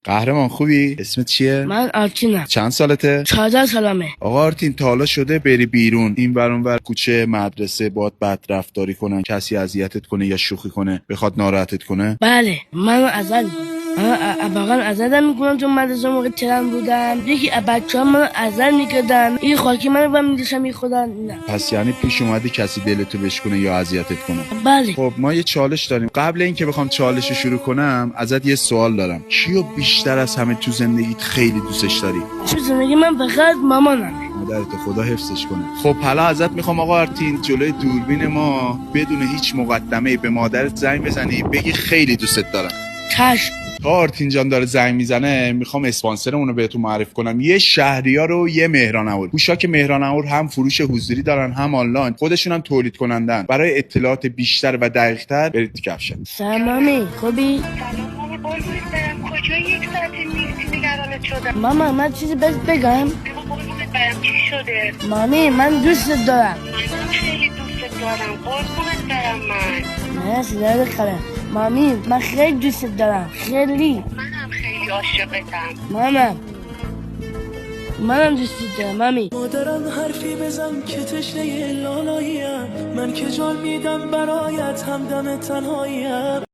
قهرمان خوبی؟ اسمت چیه؟ من آرتینم. چند سالته؟ 14 سالمه. آقا آرتین تا حالا شده بری بیرون این ور اون ور کوچه مدرسه باد بد رفتاری کنن، کسی اذیتت کنه یا شوخی کنه بخواد ناراحتت کنه؟ بله من ازل واقعا ازدم میکنم تو مدرسه موقع ترن بودم. یکی بچه ها من ازل میکردن این خاکی من رو میداشم خودم. نه پس یعنی پیش اومدی کسی دلتو بشکنه یا اذیتت کنه؟ بله. خب ما یه چالش داریم. قبل اینکه بخوام چالش رو شروع کنم ازت یه سوال دارم. کیو بیشتر از همه تو زندگیت خیلی دوستش داری؟ تو زندگی من فقط مامانمه. مادرت خدا حفظش کنه. خب حالا ازت میخوام آقا آرتین جلوی دوربین ما بدون هیچ مقدمه‌ای به مادرت زنگ بزنی بگی خیلی دوستت دارم. چشم. تا آرتین جان داره زنگ میزنه میخوام اسپانسرمون رو بهتون معرفی کنم. یه شهریار و یه مهران اور. پوشاک مهران اور هم فروش حضوری دارن هم آنلاین، خودشون هم تولید کنندن. برای اطلاعات بیشتر و دقیق‌تر برید تو کفشن. سلام مامی خوبی؟ سلام مامی قربونت برم. کجا یک ساعته نیستی نگرانت شدم. ماما من چیزی بهت بگم. بگو قربونت برم چی شده؟ مامی من دوستت دارم. منم خیلی دوستت دارم قربونت برم من. مرسی دخترم. مامی من خیلی دوستت دارم خیلی. منم خیلی عاشقتم. منم دوستت دارم مامی. مادرم حرفی بزن که تشنه لالاییم، من که جان میدم برایت همدم تنهاییم.